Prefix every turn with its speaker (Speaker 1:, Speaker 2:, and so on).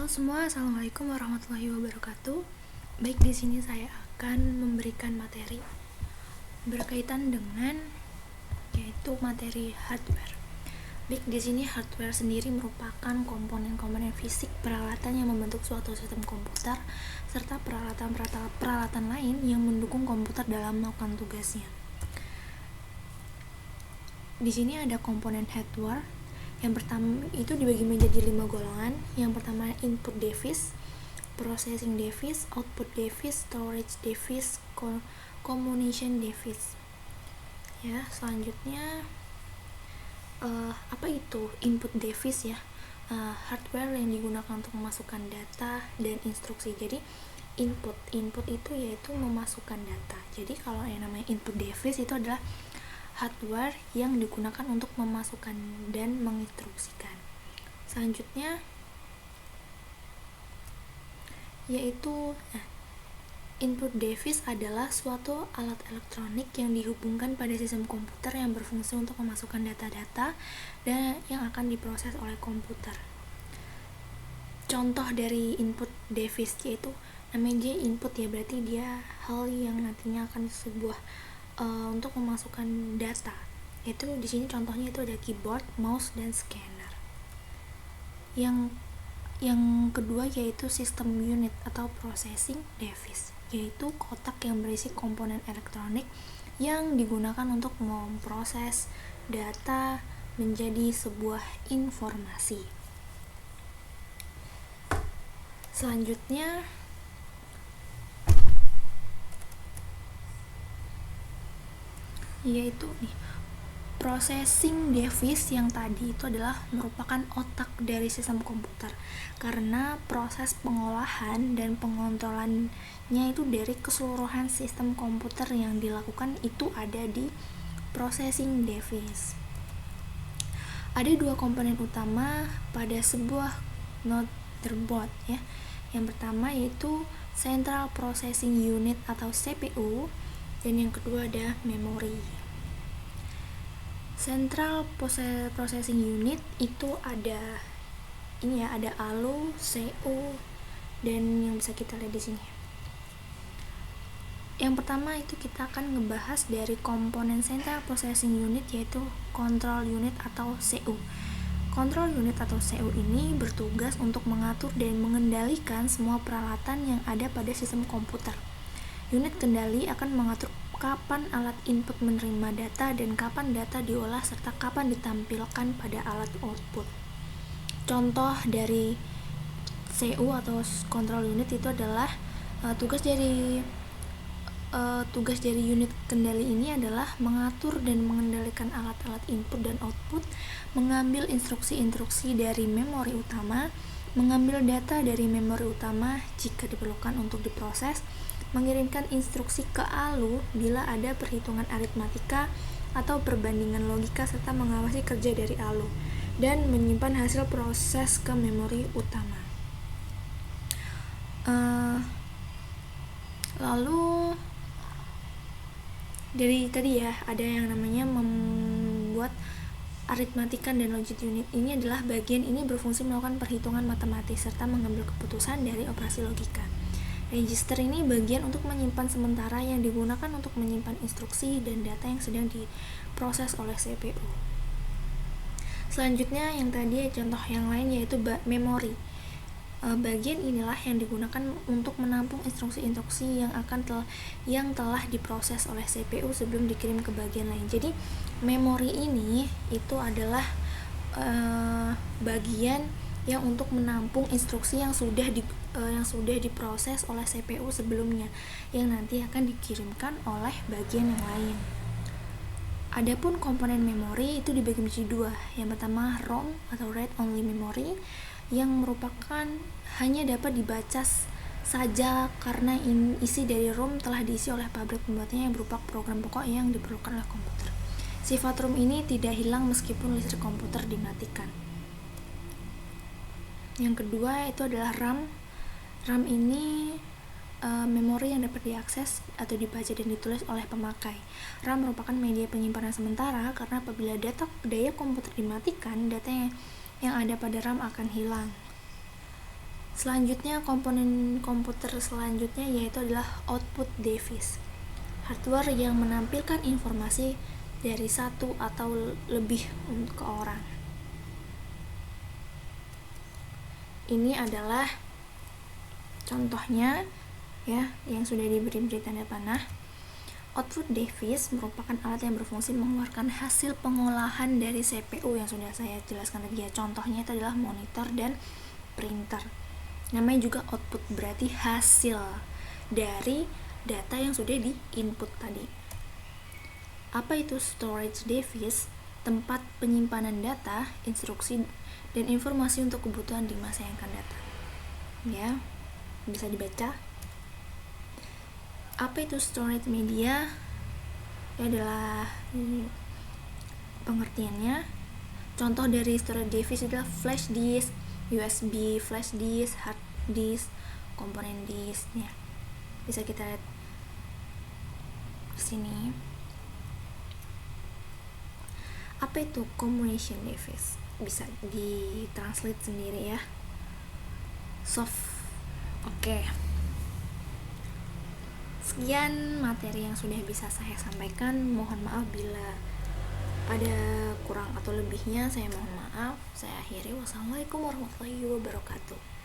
Speaker 1: Halo semua, assalamualaikum warahmatullahi wabarakatuh. Baik, di sini saya akan memberikan materi berkaitan dengan yaitu materi hardware. Baik, di sini hardware sendiri merupakan komponen-komponen fisik peralatan yang membentuk suatu sistem komputer serta peralatan lain yang mendukung komputer dalam melakukan tugasnya. Di sini ada komponen hardware. Yang pertama itu dibagi menjadi 5 golongan. Yang pertama input device, processing device, output device, storage device, communication device. Ya, selanjutnya apa itu input device ya? Hardware yang digunakan untuk memasukkan data dan instruksi. Jadi input itu yaitu memasukkan data. Jadi kalau yang namanya input device itu adalah hardware yang digunakan untuk memasukkan dan menginstruksikan. Selanjutnya yaitu input device adalah suatu alat elektronik yang dihubungkan pada sistem komputer yang berfungsi untuk memasukkan data-data dan yang akan diproses oleh komputer. Contoh dari input device yaitu namanya input ya, berarti dia hal yang nantinya akan sebuah untuk memasukkan data. Itu di sini contohnya itu ada keyboard, mouse, dan scanner. Yang kedua yaitu sistem unit atau processing device, yaitu kotak yang berisi komponen elektronik yang digunakan untuk memproses data menjadi sebuah informasi. Selanjutnya yaitu processing device yang tadi itu adalah merupakan otak dari sistem komputer karena proses pengolahan dan pengontrolannya itu dari keseluruhan sistem komputer yang dilakukan itu ada di processing device. Ada dua komponen utama pada sebuah motherboard ya. Yang pertama yaitu Central Processing Unit atau CPU, dan yang kedua ada memori. Central Processing Unit itu ada ada ALU, CU, dan yang bisa kita lihat di sini. Yang pertama itu kita akan ngebahas dari komponen Central Processing Unit yaitu Control Unit atau CU. Control Unit atau CU ini bertugas untuk mengatur dan mengendalikan semua peralatan yang ada pada sistem komputer. Unit kendali akan mengatur kapan alat input menerima data dan kapan data diolah serta kapan ditampilkan pada alat output. Contoh dari CU atau control unit itu adalah tugas dari unit kendali ini adalah mengatur dan mengendalikan alat-alat input dan output, mengambil instruksi-instruksi dari memori utama, mengambil data dari memori utama jika diperlukan untuk diproses, mengirimkan instruksi ke ALU bila ada perhitungan aritmatika atau perbandingan logika serta mengawasi kerja dari ALU, dan menyimpan hasil proses ke memori utama. Lalu dari tadi ya ada yang namanya membuat aritmatikan dan logic unit. Ini adalah bagian ini berfungsi melakukan perhitungan matematis serta mengambil keputusan dari operasi logika. Register ini bagian untuk menyimpan sementara yang digunakan untuk menyimpan instruksi dan data yang sedang diproses oleh CPU. Selanjutnya yang tadi contoh yang lain yaitu memori. Bagian inilah yang digunakan untuk menampung instruksi-instruksi yang telah diproses oleh CPU sebelum dikirim ke bagian lain. Jadi memori ini itu adalah bagian yang untuk menampung instruksi yang sudah diproses oleh CPU sebelumnya yang nanti akan dikirimkan oleh bagian yang lain. Adapun komponen memori itu dibagi menjadi dua. Yang pertama ROM atau read only memory yang merupakan hanya dapat dibaca saja karena isi dari ROM telah diisi oleh pabrik pembuatnya yang berupa program pokok yang diperlukan oleh komputer. Sifat ROM ini tidak hilang meskipun listrik komputer dimatikan. Yang kedua itu adalah RAM. RAM ini memori yang dapat diakses atau dibaca dan ditulis oleh pemakai. RAM merupakan media penyimpanan sementara karena apabila daya komputer dimatikan, data yang ada pada RAM akan hilang. Selanjutnya, komponen komputer selanjutnya yaitu adalah output device, hardware yang menampilkan informasi dari satu atau lebih ke orang. Ini adalah contohnya ya, yang sudah diberi tanda panah. Output device merupakan alat yang berfungsi mengeluarkan hasil pengolahan dari CPU yang sudah saya jelaskan tadi ya. Contohnya itu adalah monitor dan printer. Namanya juga output, berarti hasil dari data yang sudah di input tadi. Apa itu storage device? Tempat penyimpanan data, instruksi, dan informasi untuk kebutuhan di masa yang akan datang. Ya, bisa dibaca. Apa itu storage media? Ini adalah pengertiannya. Contoh dari storage device adalah flash disk, USB flash disk, hard disk, komponen disk ya. Bisa kita lihat di sini. Apa itu communication device? Bisa ditranslate sendiri ya. Oke. Sekian materi yang sudah bisa saya sampaikan. Mohon maaf bila ada kurang atau lebihnya, saya mohon maaf. Saya akhiri. Wassalamualaikum warahmatullahi wabarakatuh.